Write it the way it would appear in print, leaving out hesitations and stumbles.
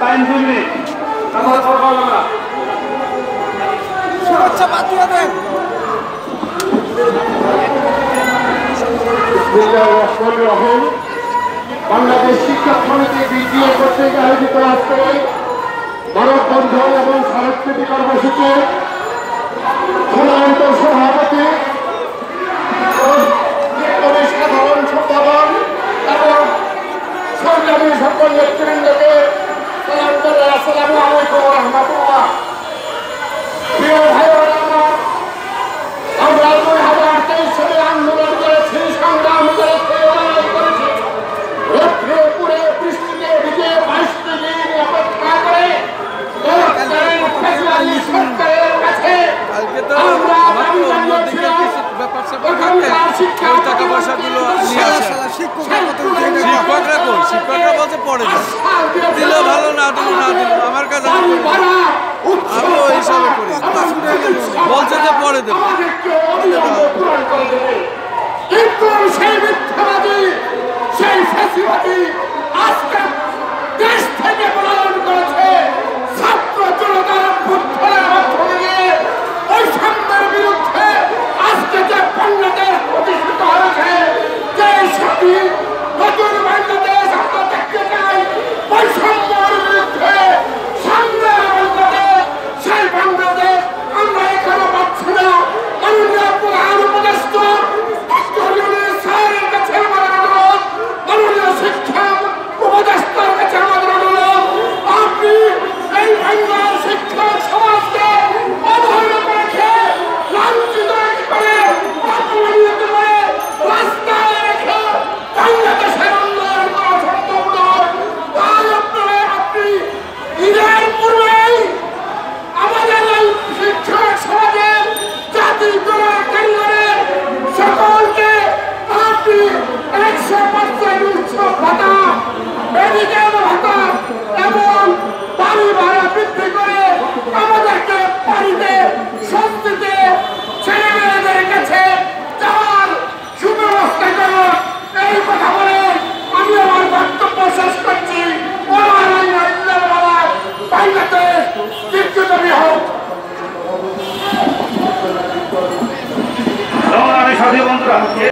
আইনজীবী আমার সরকার শুভেচ্ছা বাতিয়ে দেন। বাংলাদেশ শিক্ষক সমিতি বিডিও কর্তৃক আয়োজিত আজকে মানববন্ধন এবং সাংস্কৃতিক কর্মসূচি চূড়ান্ত সভাপতি সাধারণ সম্পাদক এবং সংগ্রামী সকল নেতৃবৃন্দকে সালাম করে আসসালামু আলাইকুম ওয়া রাহমাতুল্লাহ। প্রিয় ভাইয়েরা, আমরা 2023 সালে আন্দোলন করেছি, সংগ্রাম করেছি, লড়াই করেছি, রৌদ্রে পুড়ে বৃষ্টিতে ভিজে 22টি দিন অপেক্ষা করে সরকারের কাছে আমরা দাবি জানিয়েছিলাম টাকা পয়সাগুলো শিক্ষকরা বলছে পড়ে দিল ভালো, না দিল না দিল, আমার কাছে আমি ওই হিসাবে করি, বলছে যে পড়ে দেব। কিন্তু সেই মিথ্যাবাদী, সেই ফ্যাসিবাদী আজকে দেশ থেকে পলায়ন করেছে। ছাত্র জনতার অভ্যুত্থানের মাধ্যমে বৈষম্যের বিরুদ্ধে আজকে যে বাংলাদেশ প্রতিষ্ঠিত হয়েছে, যে স্বাধীন নতুন বাংলাদেশ আমরা দেখতে চাই, বৈষম্যের বিরুদ্ধে সামনের বাংলাদেশ, সেই বাংলাদেশ আমরা এখানে পাচ্ছি না। মাননীয় প্রধান উপদেষ্টা স্যারের কাছে আমাদের অনুরোধ, মাননীয় শিক্ষা উপদেষ্টার কাছে আমাদের অনুরোধ, আপনি এই বাংলার শিক্ষক সমাজকে অবহেলা রেখে, লাঞ্ছিত করে, অপমানিত করে, রাস্তায় রেখে বাংলাদেশের উন্নয়ন করা সম্ভব নয়। তাই আপনি ঈদের পূর্বেই আমাদের এই শিক্ষক সমাজের জাতি ক্যারিয়ারের সকলকে আপনি 100% উচ্চ ভাতা এদিকে